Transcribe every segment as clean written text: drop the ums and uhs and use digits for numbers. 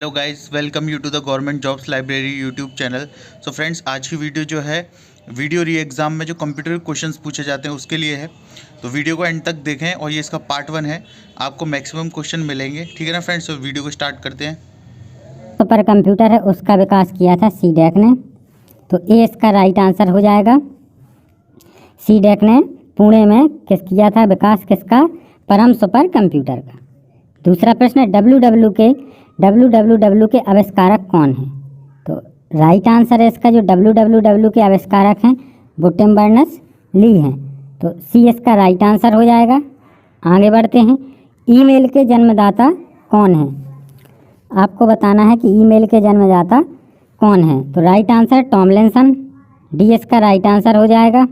Hello guys, welcome you to the government jobs library YouTube channel. So friends, आज की video जो है video री एग्ज़ाम में जो कंप्यूटर क्वेश्चंस पूछे जाते हैं उसके लिए है। तो वीडियो को एंड तक देखें और ये इसका पार्ट 1 है। आपको मैक्सिमम क्वेश्चन मिलेंगे, ठीक है ना फ्रेंड्स। तो वीडियो को स्टार्ट करते हैं। सुपर कंप्यूटर है, उसका विकास किया था सीडैक ने। तो ए इसका राइट आंसर हो जाएगा। सीडैक ने पुणे में किया था विकास, किसका? परम सुपर कंप्यूटर का। दूसरा प्रश्न है डब्ल्यू के आविष्कारक कौन हैं? तो राइट आंसर है इसका, जो डब्ल्यू के आविष्कारक हैं वो टिम बर्नर्स ली हैं। तो सी इसका राइट आंसर हो जाएगा। आगे बढ़ते हैं। ईमेल के जन्मदाता कौन हैं? आपको बताना है कि ईमेल के जन्मदाता कौन है। तो राइट आंसर टॉमलिंसन, डी इसका राइट आंसर हो जाएगा।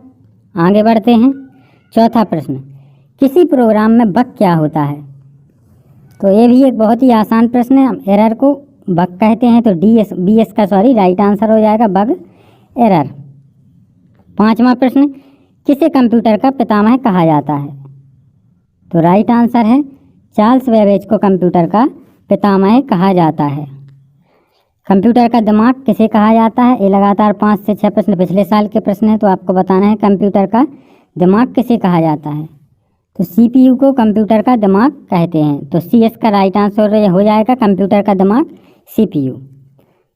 आगे बढ़ते हैं। चौथा प्रश्न, किसी प्रोग्राम में बग क्या होता है? तो ये भी एक बहुत ही आसान प्रश्न है। हम एरर को बग कहते हैं, तो बी इसका राइट आंसर हो जाएगा, बग एरर। पांचवा प्रश्न, किसे कंप्यूटर का पितामह कहा जाता है? तो राइट आंसर है चार्ल्स बेबेज को कंप्यूटर का पितामह कहा जाता है। कंप्यूटर का दिमाग किसे कहा जाता है? ये लगातार 5 से 6 प्रश्न पिछले साल के प्रश्न हैं, तो आपको बताना है कंप्यूटर का दिमाग किसे कहा जाता है। तो सीपीयू को कंप्यूटर का दिमाग कहते हैं। तो सी इसका राइट आंसर हो जाएगा, कंप्यूटर का दिमाग सीपीयू।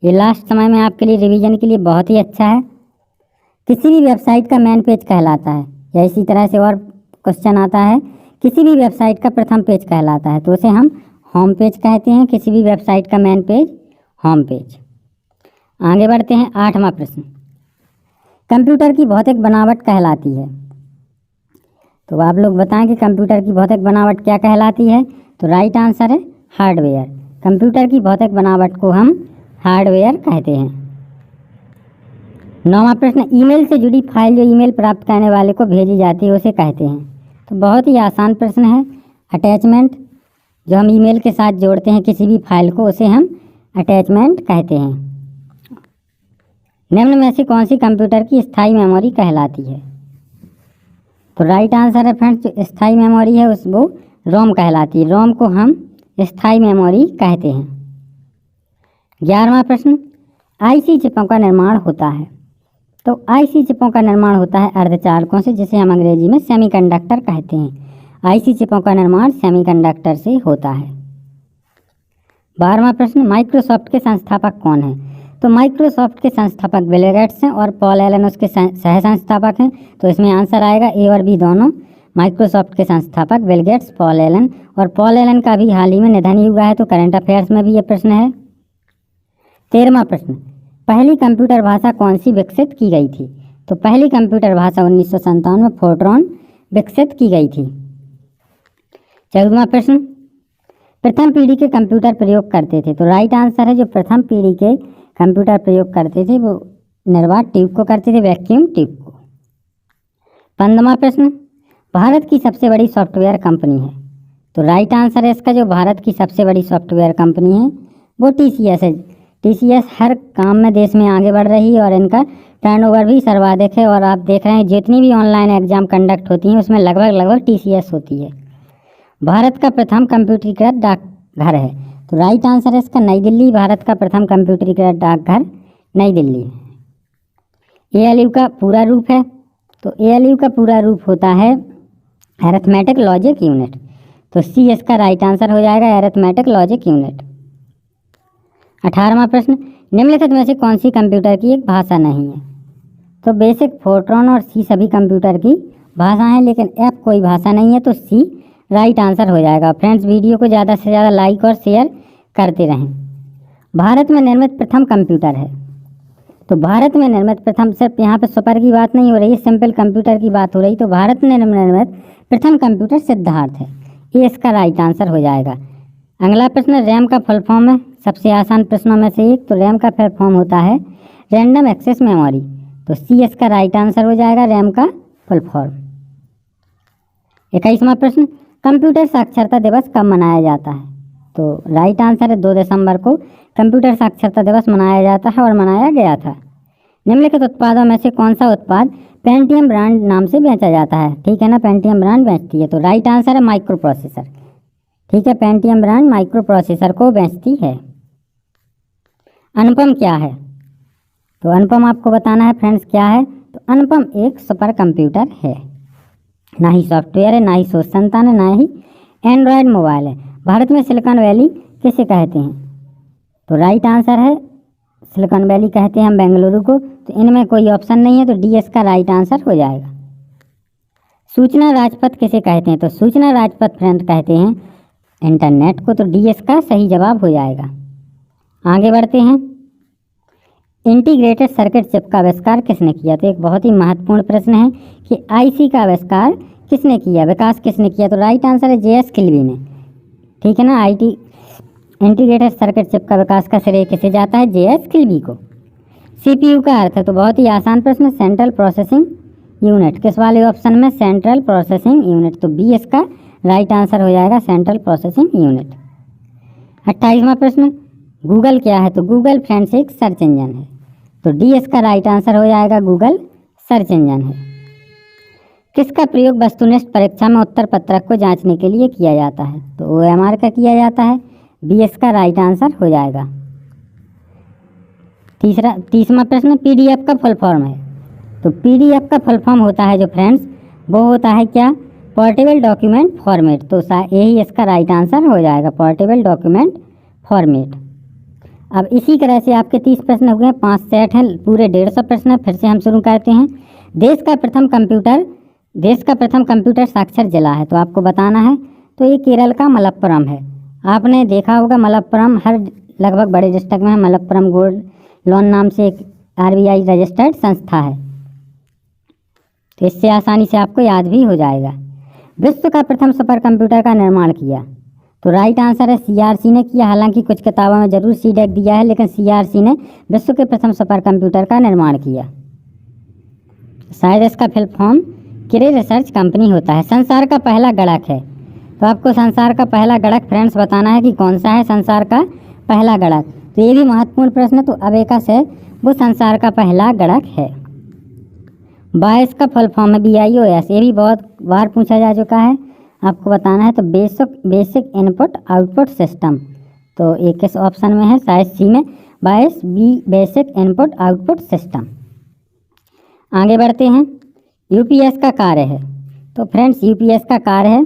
ये लास्ट समय में आपके लिए रिवीजन के लिए बहुत ही अच्छा है। किसी भी वेबसाइट का मेन पेज कहलाता है, या इसी तरह से और क्वेश्चन आता है, किसी भी वेबसाइट का प्रथम पेज कहलाता है, तो उसे हम होम पेज कहते हैं। किसी भी वेबसाइट का मेन पेज होम पेज। आगे बढ़ते हैं। 8वां प्रश्न, कंप्यूटर की भौतिक बनावट कहलाती है। तो आप लोग बताएं कि कंप्यूटर की भौतिक बनावट क्या कहलाती है? तो राइट आंसर है हार्डवेयर। कंप्यूटर की भौतिक बनावट को हम हार्डवेयर कहते हैं। 9वां प्रश्न, ईमेल से जुड़ी फाइल जो ईमेल प्राप्त करने वाले को भेजी जाती है उसे कहते हैं। तो बहुत ही आसान प्रश्न है। अटैचमेंट, जो हम ईमेल के साथ जोड़ते हैं किसी भी फाइल को, उसे हम अटैचमेंट कहते हैं। निम्न में से कौन सी कंप्यूटर की स्थायी मेमोरी कहलाती है? तो राइट आंसर है फ्रेंड्स, जो स्थायी मेमोरी है वो रोम कहलाती है। रोम को हम स्थायी मेमोरी कहते हैं। 11वां प्रश्न, आईसी चिपों का निर्माण होता है। तो आईसी चिपों का निर्माण होता है अर्धचालकों से, जिसे हम अंग्रेजी में सेमीकंडक्टर कहते हैं। आईसी चिपों का निर्माण सेमीकंडक्टर से होता है। 12वां प्रश्न, माइक्रोसॉफ्ट के संस्थापक कौन हैं? तो माइक्रोसॉफ्ट के संस्थापक बिल गेट्स हैं और पॉल एलन उसके सह संस्थापक हैं। तो इसमें आंसर आएगा ए और बी दोनों। माइक्रोसॉफ्ट के संस्थापक बिल गेट्स, पॉल एलन, और पॉल एलन का भी हाल ही में निधन ही हुआ है, तो करंट अफेयर्स में भी ये प्रश्न है। 13वां प्रश्न, पहली कंप्यूटर भाषा कौन सी विकसित की गई थी? तो पहली कंप्यूटर भाषा 1957 में फोर्ट्रॉन विकसित की गई थी। 14वां प्रश्न, प्रथम पीढ़ी के कंप्यूटर प्रयोग करते थे। तो राइट आंसर है, जो प्रथम पीढ़ी के कंप्यूटर प्रयोग करते थे वो निर्वात ट्यूब को करते थे, वैक्यूम ट्यूब को। 15वां प्रश्न, भारत की सबसे बड़ी सॉफ्टवेयर कंपनी है। तो राइट आंसर है इसका, जो भारत की सबसे बड़ी सॉफ्टवेयर कंपनी है वो टीसीएस है। टीसीएस हर काम में देश में आगे बढ़ रही है और इनका टर्नओवर भी सर्वाधिक है। और आप देख रहे हैं जितनी भी ऑनलाइन एग्जाम कंडक्ट होती हैं उसमें लगभग टीसीएस होती है। भारत का प्रथम कंप्यूटरीकृत डाकघर है। तो राइट आंसर है इसका नई दिल्ली। भारत का प्रथम कंप्यूटरीकृत डाकघर नई दिल्ली है। एएलयू का पूरा रूप है। तो एएलयू का पूरा रूप होता है अरिथमेटिक लॉजिक यूनिट। तो सी इसका राइट आंसर हो जाएगा, अरिथमेटिक लॉजिक यूनिट। 18वां प्रश्न, निम्नलिखित में से कौन सी कंप्यूटर की एक भाषा नहीं है? तो बेसिक, फोर्ट्रॉन और सी सभी कंप्यूटर की भाषा हैं, लेकिन एफ कोई भाषा नहीं है, तो सी राइट आंसर हो जाएगा। फ्रेंड्स, वीडियो को ज़्यादा से ज़्यादा लाइक और शेयर करते रहें। भारत में निर्मित प्रथम कंप्यूटर है। तो भारत में निर्मित प्रथम, सिर्फ यहाँ पे सुपर की बात नहीं हो रही है, सिंपल कंप्यूटर की बात हो रही। तो भारत में निर्मित प्रथम कंप्यूटर सिद्धार्थ है। ये इसका राइट आंसर हो जाएगा। अगला प्रश्न, रैम का फुल फॉर्म है। सबसे आसान प्रश्नों में से एक। तो रैम का फुल फॉर्म होता है रैंडम एक्सेस मेमोरी। तो सी इसका राइट आंसर हो जाएगा, रैम का फुल फॉर्म। 21वां प्रश्न, कंप्यूटर साक्षरता दिवस कब मनाया जाता है? तो राइट आंसर है 2 दिसंबर को कंप्यूटर साक्षरता दिवस मनाया जाता है और मनाया गया था। निम्नलिखित उत्पादों में से कौन सा उत्पाद पेंटियम ब्रांड नाम से बेचा जाता है? ठीक है ना, पेंटियम ब्रांड बेचती है। तो राइट आंसर है माइक्रो प्रोसेसर। ठीक है, पेंटियम ब्रांड माइक्रो प्रोसेसर को बेचती है। अनुपम क्या है? तो अनुपम आपको बताना है फ्रेंड्स क्या है। तो अनुपम एक सुपर कंप्यूटर है, ना ही सॉफ्टवेयर है, ना ही सोच संतान है, ना ही एंड्रॉयड मोबाइल है। भारत में सिलिकॉन वैली किसे कहते हैं? तो राइट आंसर है सिलिकॉन वैली कहते हैं हम बेंगलुरु को। तो इनमें कोई ऑप्शन नहीं है, तो डी इसका राइट आंसर हो जाएगा। सूचना राजपथ किसे कहते हैं? तो सूचना राजपथ फ्रेंड कहते हैं इंटरनेट को। तो डी इसका सही जवाब हो जाएगा। आगे बढ़ते हैं। इंटीग्रेटेड सर्किट चिप का आविष्कार किसने किया? तो एक बहुत ही महत्वपूर्ण प्रश्न है कि आईसी का आविष्कार किसने किया, विकास किसने किया? तो राइट आंसर है जे एस किल्बी ने। ठीक है ना, इंटीग्रेटेड सर्किट चिप का विकास का श्रेय किसे जाता है? जे एस किल्बी को। सीपीयू का अर्थ है, तो बहुत ही आसान प्रश्न, सेंट्रल प्रोसेसिंग यूनिट। किस वाले ऑप्शन में? Central processing unit. तो बी इसका राइट आंसर हो जाएगा, सेंट्रल प्रोसेसिंग यूनिट। 28वां प्रश्न, गूगल क्या है? तो गूगल फ्रेंड्स एक सर्च इंजन है। तो डी इसका राइट आंसर हो जाएगा, गूगल सर्च इंजन है। किसका प्रयोग वस्तुनिष्ठ परीक्षा में उत्तर पत्रक को जांचने के लिए किया जाता है? तो ओएमआर का किया जाता है। बी इसका राइट आंसर हो जाएगा। 30वां प्रश्न, पीडीएफ का फुल फॉर्म है। तो पीडीएफ का फुल फॉर्म होता है जो फ्रेंड्स, वो होता है क्या? Portable document format. तो यही इसका राइट आंसर हो जाएगा, पोर्टेबल डॉक्यूमेंट फॉर्मेट। अब इसी तरह से आपके 30 प्रश्न हो गए, 5 सेट हैं, पूरे 150 प्रश्न है। फिर से हम शुरू करते हैं। देश का प्रथम कंप्यूटर साक्षर जिला है, तो आपको बताना है। तो ये केरल का मलप्पुरम है। आपने देखा होगा मलप्पुरम हर लगभग बड़े डिस्ट्रिक्ट में है। मलप्पुरम गोल्ड लोन नाम से एक आरबीआई रजिस्टर्ड संस्था है, तो इससे आसानी से आपको याद भी हो जाएगा। विश्व का प्रथम सुपर कंप्यूटर का निर्माण किया? तो राइट आंसर है सीआरसी ने किया। हालांकि कुछ किताबों में जरूर सीडेक दिया है, लेकिन सीआरसी ने विश्व के प्रथम सुपर कंप्यूटर का निर्माण किया। शायद इसका फुल फॉर्म क्रे रिसर्च कंपनी होता है। संसार का पहला गणक है, तो आपको संसार का पहला गणक फ्रेंड्स बताना है कि कौन सा है संसार का पहला गणक। तो ये भी महत्वपूर्ण प्रश्न। तो अबेकस है, वो संसार का पहला गणक है। बायस का फुल फॉर्म है BIOS। ये भी बहुत बार पूछा जा चुका है, आपको बताना है। तो बेसिक इनपुट आउटपुट सिस्टम। तो ये किस ऑप्शन में है? शायद सी में, BIOS B basic input output system. आगे बढ़ते हैं। यूपीएस का कार्य है? तो फ्रेंड्स यूपीएस का कार्य है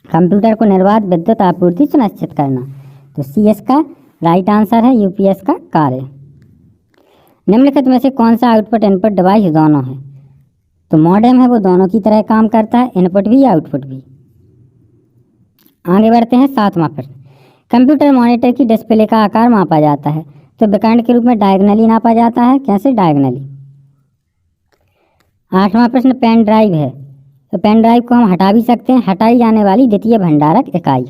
कंप्यूटर को निर्बाध विद्युत आपूर्ति सुनिश्चित करना। तो सी इसका राइट आंसर है, यूपीएस का कार्य। निम्नलिखित में से कौन सा आउटपुट इनपुट डिवाइस दोनों है? तो मॉडेम है, वो दोनों की तरह काम करता है, इनपुट भी आउटपुट भी। आगे बढ़ते हैं। 7वां प्रश्न, कंप्यूटर मॉनिटर की डिस्प्ले का आकार मापा जाता है? तो विकर्ण के रूप में डायगनली नापा जाता है। कैसे? डायगनली। 8वां प्रश्न, पेन ड्राइव है, तो पेन ड्राइव को हम हटा भी सकते हैं, हटाई जाने वाली द्वितीय भंडारक इकाई।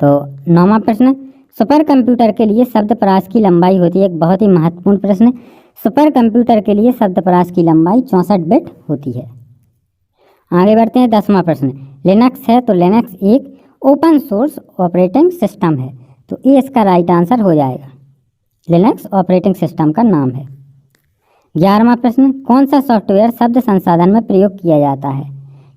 तो 9वां प्रश्न, सुपर कंप्यूटर के लिए शब्द परास की लंबाई होती है? एक बहुत ही महत्वपूर्ण प्रश्न। सुपर कंप्यूटर के लिए शब्द परास की लंबाई 64 बिट होती है। आगे बढ़ते हैं। 10वां प्रश्न, लिनक्स है, तो लिनक्स एक ओपन सोर्स ऑपरेटिंग सिस्टम है। तो ये इसका राइट आंसर हो जाएगा, लिनक्स ऑपरेटिंग सिस्टम का नाम है। 11वां प्रश्न, कौन सा सॉफ्टवेयर शब्द संसाधन में प्रयोग किया जाता है?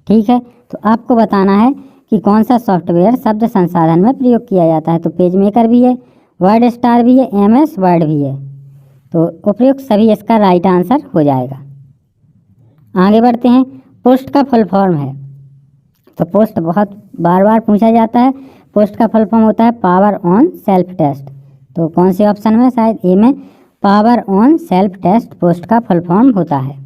ठीक है, तो आपको बताना है कि कौन सा सॉफ्टवेयर शब्द संसाधन में प्रयोग किया जाता है। तो पेज मेकर भी है, वर्ड स्टार भी है, MS वर्ड भी है। तो उपयुक्त सभी इसका राइट आंसर हो जाएगा। आगे बढ़ते हैं। पोस्ट का फुल फॉर्म है, तो पोस्ट बहुत बार बार पूछा जाता है। पोस्ट का फुल फॉर्म होता है पावर ऑन सेल्फ टेस्ट। तो कौन से ऑप्शन में? शायद ए में, power on self test post का फुल फॉर्म होता है।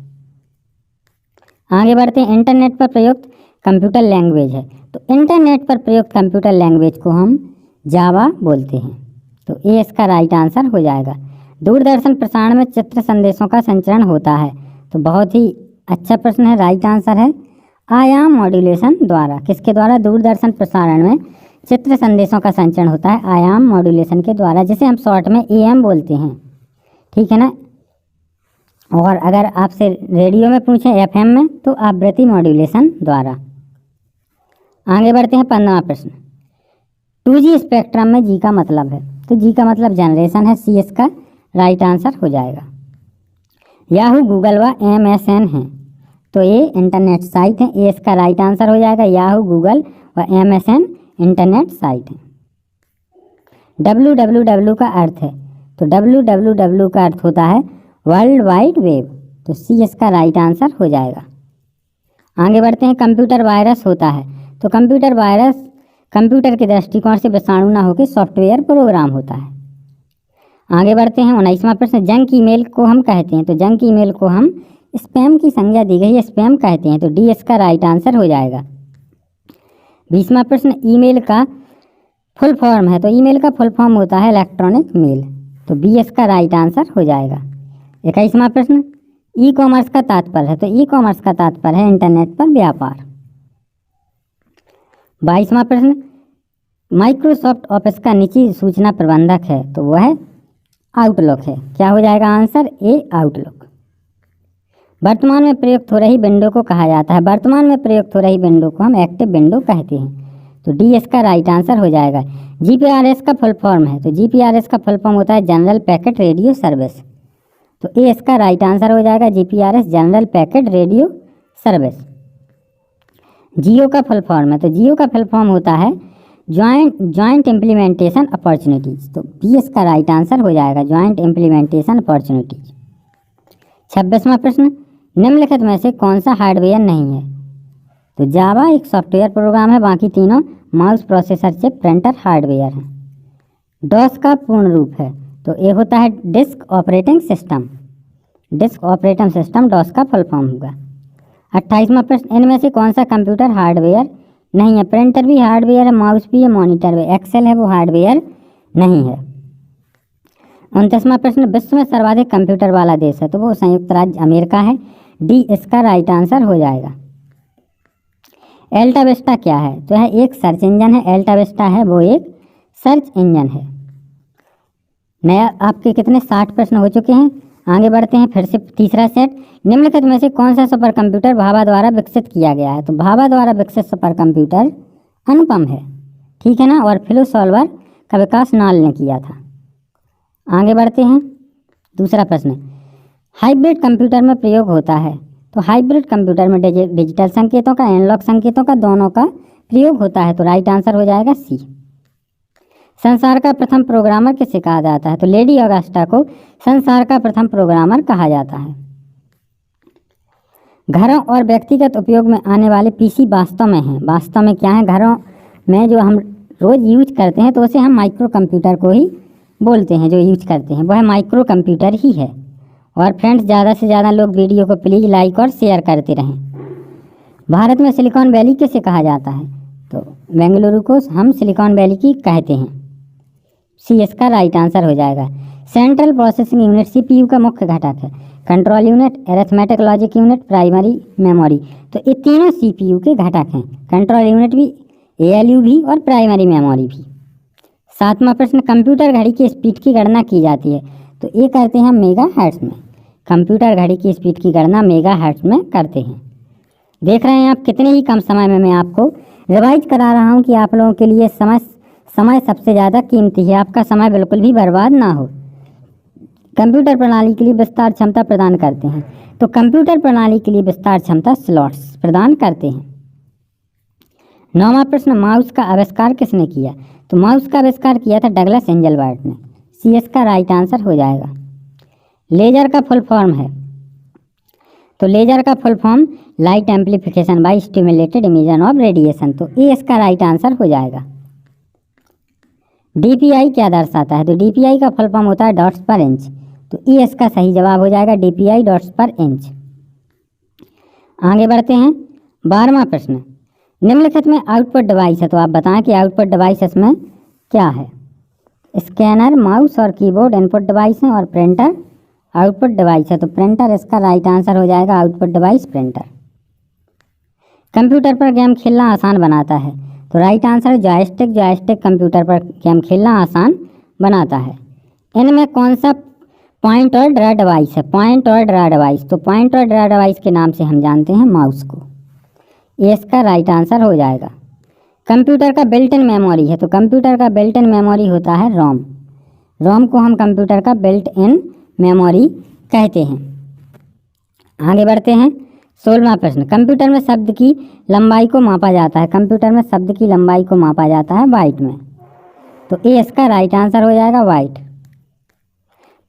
आगे बढ़ते हैं। इंटरनेट पर प्रयुक्त कंप्यूटर लैंग्वेज है, तो इंटरनेट पर प्रयुक्त कंप्यूटर लैंग्वेज को हम जावा बोलते हैं। तो ये इसका राइट आंसर हो जाएगा। दूरदर्शन प्रसारण में चित्र संदेशों का संचरण होता है? तो बहुत ही अच्छा प्रश्न है, राइट आंसर है आयाम मॉड्यूलेशन द्वारा। किसके द्वारा? दूरदर्शन प्रसारण में चित्र संदेशों का संचरण होता है आयाम मॉड्यूलेशन के द्वारा, जिसे हम शॉर्ट में AM बोलते हैं। ठीक है ना। और अगर आपसे रेडियो में पूछें FM में, तो आवृत्ति मॉड्यूलेशन द्वारा। आगे बढ़ते हैं। 15वां प्रश्न, 2G स्पेक्ट्रम में G का मतलब है? तो G का मतलब जनरेशन है, C इसका राइट आंसर हो जाएगा। याहू, गूगल व MSN है, तो ये इंटरनेट साइट है, ये इसका राइट आंसर हो जाएगा। याहू, गूगल व MSN इंटरनेट साइट है। www का अर्थ है, तो www का अर्थ होता है वर्ल्ड वाइड वेब, तो सी इसका राइट आंसर हो जाएगा। आगे बढ़ते हैं, कंप्यूटर वायरस होता है, तो कंप्यूटर वायरस कंप्यूटर के दृष्टिकोण से विषाणु ना होकर सॉफ्टवेयर प्रोग्राम होता है। आगे बढ़ते हैं, 19वां प्रश्न, जंक ईमेल को हम कहते हैं, तो जंक ईमेल को हम स्पैम की संज्ञा दी गई है, स्पैम कहते हैं, तो डी इसका राइट आंसर हो जाएगा। 20वां प्रश्न, ईमेल का फुल फॉर्म है, तो ईमेल का फुल फॉर्म होता है इलेक्ट्रॉनिक मेल, तो बी इसका राइट आंसर हो जाएगा। 21वां प्रश्न, ई कॉमर्स का तात्पर्य है, तो ई कॉमर्स का तात्पर्य है इंटरनेट पर व्यापार। 22वां प्रश्न, माइक्रोसॉफ्ट ऑफिस का निजी सूचना प्रबंधक है, तो वह आउटलुक है, क्या हो जाएगा आंसर, ए आउटलुक। वर्तमान में प्रयुक्त हो रही विंडो को कहा जाता है, वर्तमान में प्रयुक्त हो रही विंडो को हम एक्टिव विंडो कहते हैं, तो डी इसका राइट आंसर हो जाएगा। जीपीआरएस का फुल फॉर्म है, तो जीपीआरएस का फुल फॉर्म होता है जनरल पैकेट रेडियो सर्विस, तो ए इसका राइट आंसर हो जाएगा, GPRS general packet radio service. Jio का फुल फॉर्म है, तो जियो का फुल फॉर्म होता है जॉइंट इम्प्लीमेंटेशन अपॉर्चुनिटीज़, तो बी इसका राइट आंसर हो जाएगा, जॉइंट इम्प्लीमेंटेशन अपॉर्चुनिटीज़। 26वां प्रश्न, निम्नलिखित में से कौन सा हार्डवेयर नहीं है, तो जावा एक सॉफ्टवेयर प्रोग्राम है, बाकी तीनों mouse, processor, chip, printer hardware हैं। डॉस का पूर्ण रूप है, तो ए होता है disk operating system, disk operating system DOS का फुल फॉर्म होगा। 28वां प्रश्न, इनमें से कौन सा कंप्यूटर हार्डवेयर नहीं है, प्रिंटर भी हार्डवेयर है, माउस भी है, मॉनिटर भी, एक्सेल है वो हार्डवेयर नहीं है। 29वां प्रश्न, विश्व में सर्वाधिक कंप्यूटर वाला देश है, तो वो संयुक्त राज्य अमेरिका है, डी इसका राइट आंसर हो जाएगा। एल्टा विस्टा क्या है, तो यह एक सर्च इंजन है, एल्टा विस्टा है वो एक सर्च इंजन है। नया आपके कितने 60 प्रश्न हो चुके हैं। आगे बढ़ते हैं, फिर से तीसरा सेट, निम्नलिखित में से कौन सा सुपर कंप्यूटर भाभा द्वारा विकसित किया गया है, तो भाभा द्वारा विकसित सुपर कंप्यूटर अनुपम है, ठीक है ना, और फ्लो सॉल्वर का विकास नाल ने किया था। आगे बढ़ते हैं, दूसरा प्रश्न, हाइब्रिड कंप्यूटर में प्रयोग होता है, तो हाइब्रिड कंप्यूटर में डिजिटल संकेतों का, एनालॉग संकेतों का, दोनों का प्रयोग होता है, तो राइट आंसर हो जाएगा सी। संसार का प्रथम प्रोग्रामर किसे कहा जाता है, तो लेडी ऑगस्टा को संसार का प्रथम प्रोग्रामर कहा जाता है। घरों और व्यक्तिगत उपयोग में आने वाले पीसी वास्तव में हैं, वास्तव में क्या है, घरों में जो हम रोज़ यूज करते हैं, तो उसे हम माइक्रो कंप्यूटर को ही बोलते हैं, जो यूज करते हैं वह माइक्रो कंप्यूटर ही है। और फ्रेंड्स, ज़्यादा से ज़्यादा लोग वीडियो को प्लीज़ लाइक और शेयर करते रहें। भारत में सिलिकॉन वैली किसे कहा जाता है, तो बेंगलुरु को हम सिलिकॉन वैली की कहते हैं, सी इसका राइट आंसर हो जाएगा। सेंट्रल प्रोसेसिंग यूनिट सीपीयू का मुख्य घटक है, control unit, arithmetic logic unit, primary memory, तो ये तीनों सीपीयू के घटक हैं, कंट्रोल यूनिट भी, एएलयू भी और प्राइमरी मेमोरी भी। 7वां प्रश्न, कंप्यूटर घड़ी की स्पीड की गणना की जाती है, तो ये करते हैं हम मेगा हर्ट्ज में, कंप्यूटर घड़ी की स्पीड की गणना मेगा हर्ट्ज में करते हैं। देख रहे हैं आप कितने ही कम समय में मैं आपको रिवाइज करा रहा हूँ कि आप लोगों के लिए समय सबसे ज़्यादा कीमती है, आपका समय बिल्कुल भी बर्बाद ना हो। कंप्यूटर प्रणाली के लिए विस्तार क्षमता प्रदान करते हैं, तो कंप्यूटर प्रणाली के लिए विस्तार क्षमता स्लॉट्स प्रदान करते हैं। 9वां प्रश्न, माउस का आविष्कार किसने किया, तो माउस का आविष्कार किया था डगलस एंजलबर्ट ने, सी इसका राइट आंसर हो जाएगा। लेजर का फुल फॉर्म है, तो लेजर का full form light amplification by stimulated emission of radiation, तो ए इसका राइट आंसर हो जाएगा। डीपीआई क्या दर्शाता है, तो डीपीआई का फुल फॉर्म होता है डॉट्स पर इंच, तो ई इसका सही जवाब हो जाएगा, डीपीआई डॉट्स पर इंच। आगे बढ़ते हैं, 12वां प्रश्न, निम्नलिखित में आउटपुट डिवाइस है, तो आप बताएं कि आउटपुट डिवाइस इसमें क्या है। स्कैनर, माउस और कीबोर्ड इनपुट डिवाइस हैं और प्रिंटर आउटपुट डिवाइस है, तो प्रिंटर इसका राइट आंसर हो जाएगा, आउटपुट डिवाइस प्रिंटर। कंप्यूटर पर गेम खेलना आसान बनाता है, तो right answer joystick, joystick computer पर गेम खेलना आसान बनाता है। इनमें कौन सा पॉइंट और ड्रा डिवाइस है, पॉइंट और ड्रा डिवाइस, तो पॉइंट और ड्रा डिवाइस के नाम से हम जानते हैं माउस को, ये इसका राइट आंसर हो जाएगा। कंप्यूटर का बिल्ट इन मेमोरी है, तो कंप्यूटर का बिल्ट इन मेमोरी होता है रोम, रोम को हम कंप्यूटर का बिल्ट इन मेमोरी कहते हैं। आगे बढ़ते हैं, 16वां प्रश्न, कंप्यूटर में शब्द की लंबाई को मापा जाता है, कंप्यूटर में शब्द की लंबाई को मापा जाता है बाइट में, तो ए इसका राइट आंसर हो जाएगा वाइट।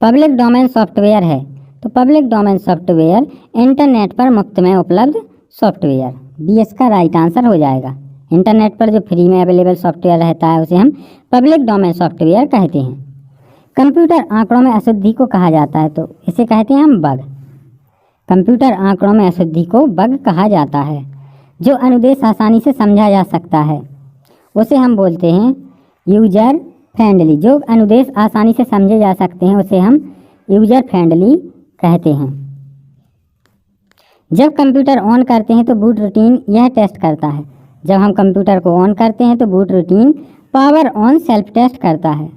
पब्लिक डोमेन सॉफ्टवेयर है, तो पब्लिक डोमेन सॉफ्टवेयर इंटरनेट पर मुफ्त में उपलब्ध सॉफ्टवेयर, बी इसका राइट आंसर हो जाएगा। इंटरनेट पर जो फ्री में अवेलेबल सॉफ्टवेयर रहता है उसे हम पब्लिक डोमेन सॉफ्टवेयर कहते हैं। कंप्यूटर आंकड़ों में अशुद्धि को कहा जाता है, तो इसे कहते हैं हम बग। कंप्यूटर आंकड़ों में अशुद्धि को बग कहा जाता है। जो अनुदेश आसानी से समझा जा सकता है उसे हम बोलते हैं यूजर फ्रेंडली। जो अनुदेश आसानी से समझे जा सकते हैं उसे हम यूजर फ्रेंडली कहते हैं। जब कंप्यूटर ऑन करते हैं तो बूट रूटीन यह टेस्ट करता है। जब हम कंप्यूटर को ऑन करते हैं तो boot routine power on self test करता है।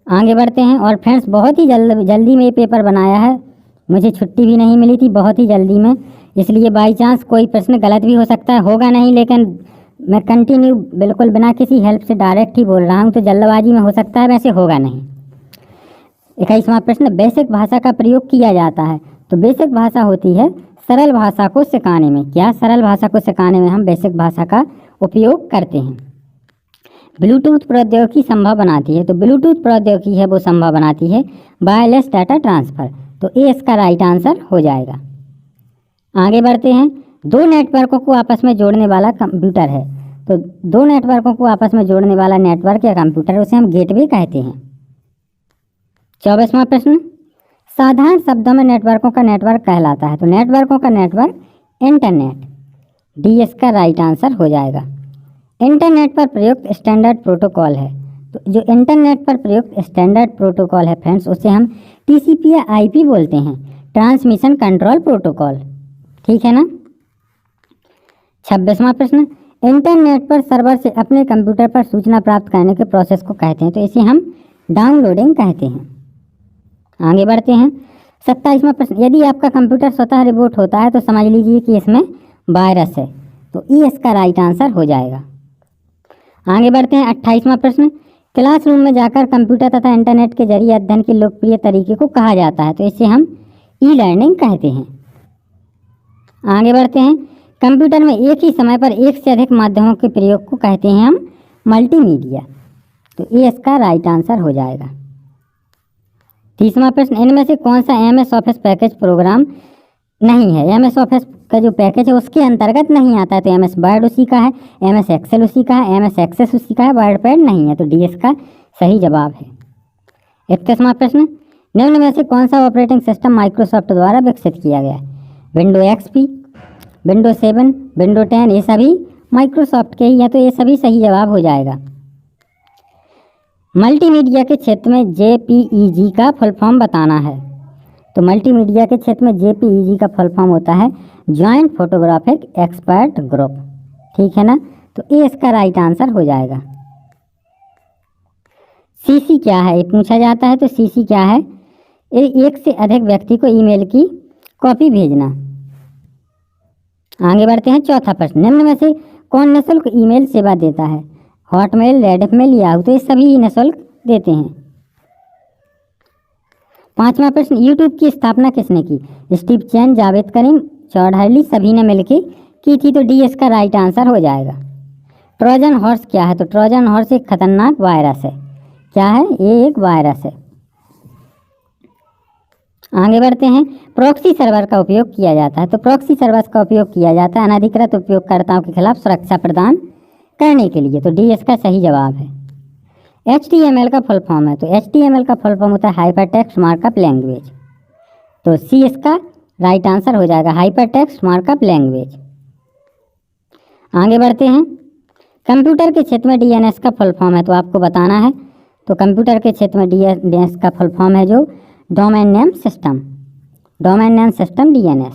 आगे बढ़ते हैं। और फ्रेंड्स बहुत ही जल्दी में ये पेपर बनाया है, मुझे छुट्टी भी नहीं मिली थी, बहुत ही जल्दी में, इसलिए बाई चांस कोई प्रश्न गलत भी हो सकता है, होगा नहीं, लेकिन मैं कंटिन्यू बिल्कुल बिना किसी हेल्प से डायरेक्ट ही बोल रहा हूँ, तो जल्दबाजी में हो सकता है, वैसे होगा नहीं। 21वां प्रश्न, बेसिक भाषा का प्रयोग किया जाता है, तो बेसिक भाषा होती है सरल भाषा को सिखाने में। क्या सरल भाषा को सिखाने में हम बेसिक भाषा का उपयोग करते हैं। ब्लूटूथ प्रौद्योगिकी संभव बनाती है, तो ब्लूटूथ प्रौद्योगिकी है वो संभव बनाती है वायरलेस डाटा ट्रांसफ़र, तो ए इसका राइट आंसर हो जाएगा। आगे बढ़ते हैं। दो नेटवर्कों को आपस में जोड़ने वाला कंप्यूटर है, तो दो नेटवर्कों को आपस में जोड़ने वाला नेटवर्क या कंप्यूटर उसे हम गेटवे कहते हैं। 24वां प्रश्न, साधारण शब्दों में नेटवर्कों का नेटवर्क कहलाता है, तो नेटवर्कों का नेटवर्क इंटरनेट, डी इसका राइट आंसर हो जाएगा। इंटरनेट पर प्रयुक्त स्टैंडर्ड प्रोटोकॉल है, तो जो इंटरनेट पर प्रयुक्त स्टैंडर्ड प्रोटोकॉल है फ्रेंड्स उसे हम टीसीपी या आईपी बोलते हैं, ट्रांसमिशन कंट्रोल प्रोटोकॉल, ठीक है ना। 26वां प्रश्न, इंटरनेट पर सर्वर से अपने कंप्यूटर पर सूचना प्राप्त करने के प्रोसेस को कहते हैं, तो इसे हम डाउनलोडिंग कहते हैं। आगे बढ़ते हैं। 27वां प्रश्न, यदि आपका कंप्यूटर स्वतः रिबूट होता है तो समझ लीजिए कि इसमें वायरस है, तो ई इसका राइट आंसर हो जाएगा। आगे बढ़ते हैं। 28वां प्रश्न, क्लासरूम में जाकर कंप्यूटर तथा इंटरनेट के जरिए अध्ययन के लोकप्रिय तरीके को कहा जाता है, तो इसे हम ई लर्निंग कहते हैं। आगे बढ़ते हैं। कंप्यूटर में एक ही समय पर एक से अधिक माध्यमों के प्रयोग को कहते हैं हम मल्टीमीडिया, तो ये इसका राइट आंसर हो जाएगा। 30वां प्रश्न, इनमें से कौन सा एमएस ऑफिस पैकेज प्रोग्राम नहीं है। एमएस ऑफिस का जो पैकेज है उसके अंतर्गत नहीं आता है, तो एमएस वर्ड उसी का है, एमएस एक्सेल उसी का है, एमएस एक्सेस उसी का है, वर्ड पैड नहीं है, तो डी इसका सही जवाब है। 31वां प्रश्न, निम्न में से कौन सा ऑपरेटिंग सिस्टम माइक्रोसॉफ्ट द्वारा विकसित किया गया है। विंडो एक्सपी, विंडो 7, विंडो 10, ये सभी माइक्रोसॉफ्ट के ही हैं, तो ये सभी सही जवाब हो जाएगा। मल्टीमीडिया के क्षेत्र में जेपीईजी का फुल फॉर्म बताना है, तो मल्टीमीडिया के क्षेत्र में जेपीईजी का फुल फॉर्म होता है जॉइंट फोटोग्राफिक एक्सपर्ट ग्रुप, ठीक है ना, तो ये इसका राइट आंसर हो जाएगा। सीसी क्या है ये पूछा जाता है, तो सीसी क्या है, एक से अधिक व्यक्ति को ईमेल की कॉपी भेजना। आगे बढ़ते हैं। चौथा प्रश्न, निम्न में से कौन निःशुल्क ईमेल सेवा देता है। हॉटमेल, रेडिफमेल, याहू, तो ये सभी निःशुल्क देते हैं। 5वां प्रश्न, यूट्यूब की स्थापना किसने की। स्टीव चैन, जावेद करीम, चौधरी, सभी ने मिलकर की थी, तो डी इसका राइट आंसर हो जाएगा। ट्रोजन हॉर्स क्या है, तो ट्रोजन हॉर्स एक खतरनाक वायरस है। क्या है, ये एक वायरस है। आगे बढ़ते हैं। प्रॉक्सी सर्वर का उपयोग किया जाता है, तो प्रॉक्सी सर्वर का उपयोग किया जाता है अनधिकृत उपयोगकर्ताओं के खिलाफ सुरक्षा प्रदान करने के लिए, तो डी इसका सही जवाब है। HTML का फुल फॉर्म है, तो HTML का फुल फॉर्म होता है हाइपर टेक्स्ट मार्कअप लैंग्वेज, तो सी इसका राइट आंसर हो जाएगा, हाइपर टेक्स्ट मार्कअप लैंग्वेज। आगे बढ़ते हैं। कंप्यूटर के क्षेत्र में DNS का फुल फॉर्म है, तो आपको बताना है, तो कंप्यूटर के क्षेत्र में DNS का फुल फॉर्म है जो domain name system, domain name system DNS।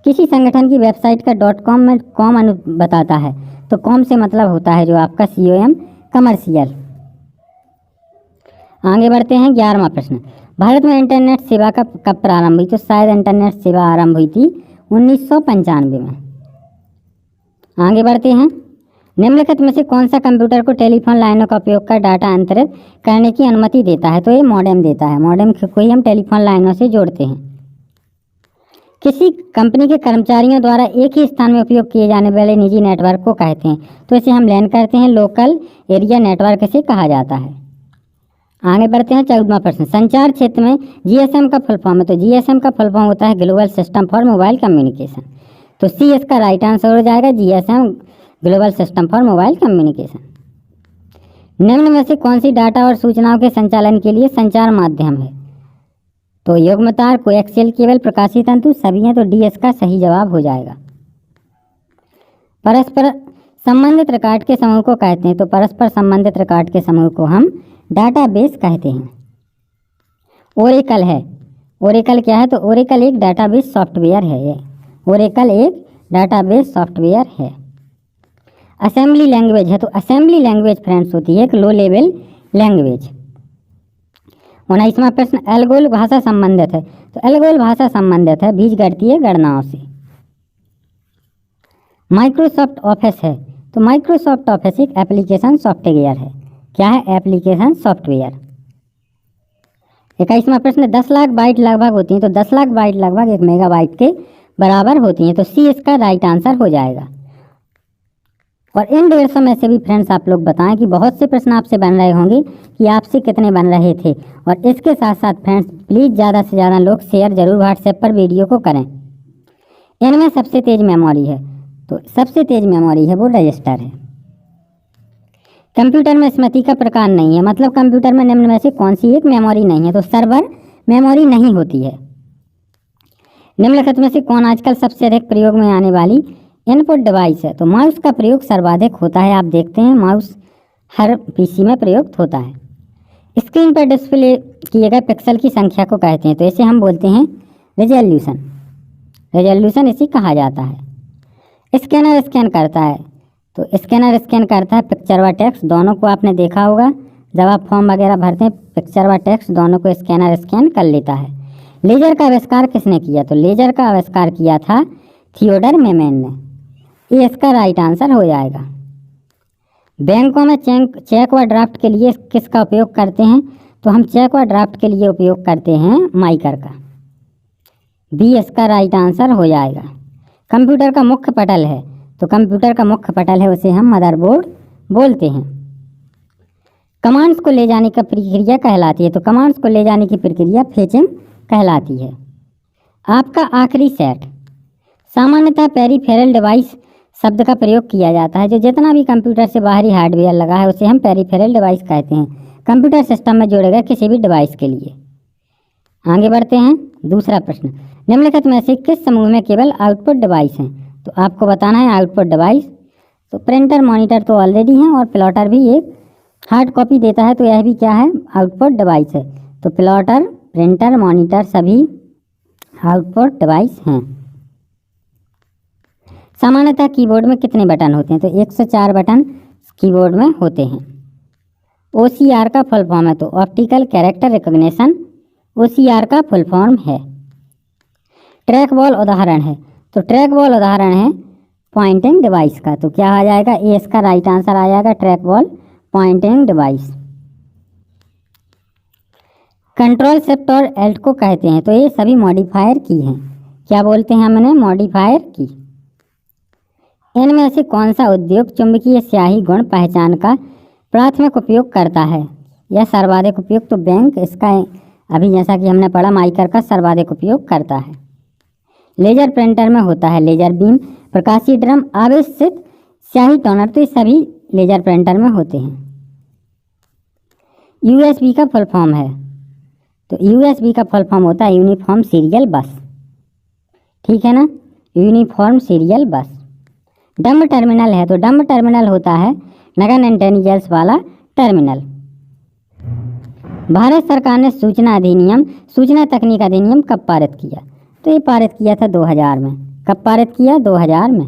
किसी संगठन की वेबसाइट का .com में कॉम बताता है, तो कॉम से मतलब होता है जो आपका COM, कमर्शियल। आगे बढ़ते हैं। 11वां प्रश्न, भारत में इंटरनेट सेवा का कब प्रारंभ हुई, तो शायद इंटरनेट सेवा आरंभ हुई थी 1995 में। आगे बढ़ते हैं। निम्नलिखित में से कौन सा कंप्यूटर को टेलीफोन लाइनों का उपयोग कर डाटा अंतरित करने की अनुमति देता है, तो ये मॉडेम देता है, मॉडेम को ही हम टेलीफोन लाइनों से जोड़ते हैं। किसी कंपनी के कर्मचारियों द्वारा एक ही स्थान में उपयोग किए जाने वाले निजी नेटवर्क को कहते हैं, तो इसे हम लैन कहते हैं। लोकल एरिया नेटवर्क इसे कहा जाता है। आगे बढ़ते हैं 14वां प्रश्न। संचार क्षेत्र में जीएसएम का फुल फॉर्म है, तो जीएसएम का फुल फॉर्म होता है global system for mobile communication. तो सी इसका राइट आंसर हो जाएगा, GSM global system for mobile communication. निम्न में से कौन सी डाटा और सूचनाओं के संचालन के लिए संचार माध्यम है? तो युग्मतार, कोएक्सियल केबल, प्रकाशीय तंतु सभी हैं, तो डी इसका सही जवाब हो जाएगा। परस्पर संबंधित रिकॉर्ड के समूह को कहते हैं, तो परस्पर संबंधित रिकॉर्ड के समूह को हम डाटाबेस कहते हैं। ओरेकल है, ओरेकल क्या है? तो ओरेकल एक डाटाबेस सॉफ्टवेयर है। ये ओरेकल एक डाटाबेस सॉफ्टवेयर है। असेंबली लैंग्वेज है, तो असेंबली लैंग्वेज फ्रेंड्स होती है एक लो लेवल लैंग्वेज। 19वां प्रश्न। एल्गोल भाषा संबंधित है, तो एल्गोल भाषा संबंधित है बीजगणितीय गणनाओं से। माइक्रोसॉफ्ट ऑफिस है, तो माइक्रोसॉफ्ट ऑफिस एक एप्लीकेशन सॉफ्टवेयर है। क्या है? Application software. 21वां प्रश्न। 10 लाख बाइट लगभग होती हैं, तो 10 लाख बाइट लगभग 1 मेगाबाइट के बराबर होती हैं, तो सी इसका राइट आंसर हो जाएगा। और इन 150 में से भी फ्रेंड्स आप लोग बताएं कि बहुत से प्रश्न आपसे बन रहे होंगे कि आपसे कितने बन रहे थे। और इसके साथ साथ फ्रेंड्स प्लीज़ ज़्यादा से ज़्यादा लोग शेयर जरूर व्हाट्सएप पर वीडियो को करें। इनमें सबसे तेज़ मेमोरी है, तो सबसे तेज़ मेमोरी है वो रजिस्टर है। कंप्यूटर में स्मृति का प्रकार नहीं है, मतलब कंप्यूटर में निम्न में से कौन सी एक मेमोरी नहीं है? तो सर्वर मेमोरी नहीं होती है। निम्नलिखित में से कौन आजकल सबसे अधिक प्रयोग में आने वाली इनपुट डिवाइस है? तो माउस का प्रयोग सर्वाधिक होता है। आप देखते हैं माउस हर पीसी में प्रयुक्त होता है। स्क्रीन पर डिस्प्ले किए गए पिक्सल की संख्या को कहते हैं, तो इसे हम बोलते हैं रिजोल्यूशन। रिजोल्यूशन इसे कहा जाता है। स्कैनर स्कैन करता है, तो स्कैनर स्कैन करता है पिक्चर व टेक्स्ट दोनों को। आपने देखा होगा जब आप फॉर्म वगैरह भरते हैं, पिक्चर व टेक्स्ट दोनों को स्कैनर स्कैन कर लेता है। लेजर का आविष्कार किसने किया? तो लेजर का आविष्कार किया था थियोडर मेमन ने। ये इसका राइट आंसर हो जाएगा। बैंकों में चेक व ड्राफ्ट के लिए किसका उपयोग करते हैं? तो हम चेक व ड्राफ्ट के लिए उपयोग करते हैं माइकर का। बी इसका राइट आंसर हो जाएगा। कंप्यूटर का मुख्य पटल है, तो कंप्यूटर का मुख्य पटल है उसे हम मदरबोर्ड बोलते हैं। कमांड्स को ले जाने की प्रक्रिया कहलाती है, तो कमांड्स को ले जाने की प्रक्रिया फेचिंग कहलाती है। आपका आखिरी सेट। सामान्यतः पेरिफेरल डिवाइस शब्द का प्रयोग किया जाता है। जो जितना भी कंप्यूटर से बाहरी हार्डवेयर लगा है उसे हम पेरिफेरल डिवाइस कहते हैं, कंप्यूटर सिस्टम में जोड़े गए किसी भी डिवाइस के लिए। आगे बढ़ते हैं। दूसरा प्रश्न। निम्नलिखित में से किस समूह में केवल आउटपुट डिवाइस हैं? तो आपको बताना है आउटपुट डिवाइस। तो प्रिंटर मॉनिटर तो ऑलरेडी हैं, और प्लॉटर भी एक हार्ड कॉपी देता है, तो यह भी क्या है? आउटपुट डिवाइस है। तो प्लॉटर, प्रिंटर, मॉनिटर सभी आउटपुट डिवाइस हैं। सामान्यतः कीबोर्ड में कितने बटन होते हैं? तो 104 बटन कीबोर्ड में होते हैं। OCR का फुल फॉर्म है, तो ऑप्टिकल कैरेक्टर रिकॉग्निशन OCR का फुल फॉर्म है। ट्रैक बॉल उदाहरण है, तो ट्रैक बॉल उदाहरण है पॉइंटिंग डिवाइस का। तो क्या आ जाएगा? ए इसका राइट आंसर आ जाएगा, track ball pointing device. Control shift और एल्ट को कहते हैं, तो ये सभी मॉडिफायर की हैं। क्या बोलते हैं हमने? मॉडिफायर की। इनमें से कौन सा उद्योग चुंबकीय स्याही गुण पहचान का प्राथमिक उपयोग करता है या सर्वाधिक उपयोग? तो बैंक इसका अभी जैसा कि हमने पढ़ा माइकर का सर्वाधिक उपयोग करता है। लेजर प्रिंटर में होता है लेजर बीम, प्रकाशीय ड्रम, आवेशित स्याही टोनर, तो ये सभी लेजर प्रिंटर में होते हैं। USB का फुल फॉर्म है, तो USB का फुल फॉर्म होता है यूनिफॉर्म सीरियल बस। ठीक है ना? यूनिफॉर्म सीरियल बस। डम्ब टर्मिनल है, तो डम्ब टर्मिनल होता है नगन इंटेलिजेंस वाला टर्मिनल। भारत सरकार ने सूचना तकनीक अधिनियम कब पारित किया? तो ये पारित किया था 2000 में। कब पारित किया? 2000 में।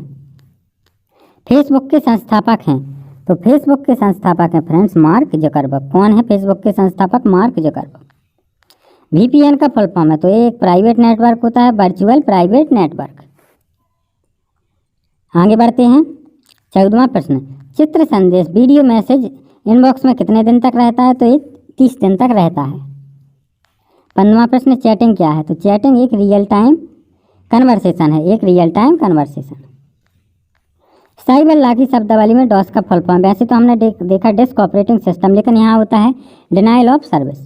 फेसबुक के संस्थापक हैं, तो फेसबुक के संस्थापक हैं फ्रेंड्स मार्क जकरबर्ग। कौन है फेसबुक के संस्थापक? Mark Zuckerberg. VPN का फुल फॉर्म है, तो ये एक प्राइवेट नेटवर्क होता है, वर्चुअल प्राइवेट नेटवर्क। आगे बढ़ते हैं। 14वां प्रश्न। चित्र संदेश वीडियो मैसेज इनबॉक्स में कितने दिन तक रहता है? तो ये 30 दिन तक रहता है। 15वां प्रश्न। चैटिंग क्या है? तो चैटिंग एक रियल टाइम कन्वर्सेशन है, एक real time conversation. Cyber law की शब्दावली में डॉस का फुल फॉर्म, वैसे तो हमने देखा डिस्क ऑपरेटिंग सिस्टम, लेकिन यहाँ होता है denial of service.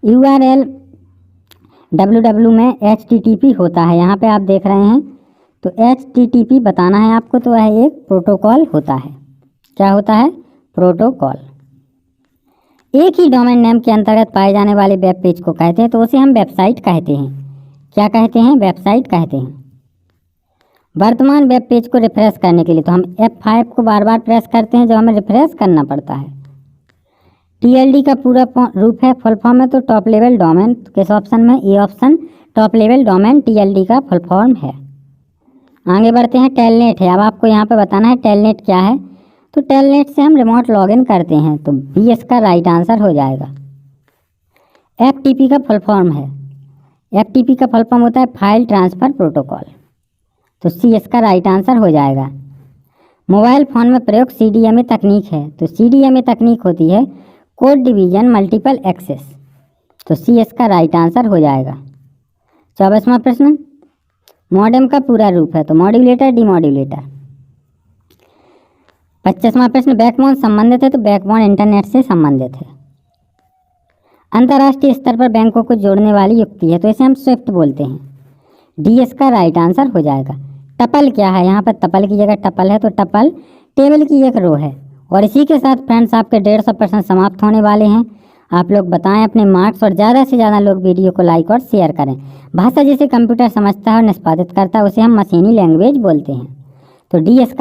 URL www में HTTP होता है, यहाँ पे आप देख रहे हैं तो HTTP बताना है आपको, तो वह एक प्रोटोकॉल होता है। क्या होता है? प्रोटोकॉल। एक ही डोमेन नेम के अंतर्गत पाए जाने वाले वेब पेज को कहते हैं तो उसे हम वेबसाइट कहते हैं। क्या कहते हैं? वेबसाइट कहते हैं। वर्तमान वेब पेज को रिफ्रेश करने के लिए तो हम F5 को बार बार प्रेस करते हैं जब हमें रिफ्रेश करना पड़ता है। TLD का पूरा रूप है, फुल फॉर्म है तो टॉप लेवल डोमेन, किस ऑप्शन में? A option, top level domain TLD का फुल फॉर्म है। आगे बढ़ते हैं, टेलनेट है। अब आपको यहाँ पे बताना है टेलनेट क्या है, तो टेलनेट से हम रिमोट लॉगिन करते हैं, तो B इसका राइट आंसर हो जाएगा। FTP का फुल फॉर्म है, FTP का फुल फॉर्म होता है फाइल ट्रांसफ़र प्रोटोकॉल, तो C इसका राइट आंसर हो जाएगा। मोबाइल फ़ोन में प्रयोग CDMA तकनीक है, तो CDMA तकनीक होती है कोड डिवीजन मल्टीपल एक्सेस, तो C इसका राइट आंसर हो जाएगा। 24वां प्रश्न, मॉडेम का पूरा रूप है, तो मॉड्यूलेटर, डीमॉड्यूलेटर। 25वां प्रश्न, बैकबोन संबंधित है, तो बैकबोन इंटरनेट से संबंधित है। अंतर्राष्ट्रीय स्तर पर बैंकों को जोड़ने वाली युक्ति है, तो इसे हम स्विफ्ट बोलते हैं। D इसका राइट आंसर हो जाएगा। टपल क्या है? यहाँ पर टपल की जगह टपल है, तो टपल टेबल की एक रो है। और इसी के साथ फ्रेंड्स आपके 150 प्रश्न समाप्त होने वाले हैं। आप लोग बताएं अपने मार्क्स, और ज़्यादा से ज़्यादा लोग वीडियो को लाइक और शेयर करें। भाषा जिसे कंप्यूटर समझता है और निष्पादित करता है उसे हम मशीनी लैंग्वेज बोलते हैं, तो D इसका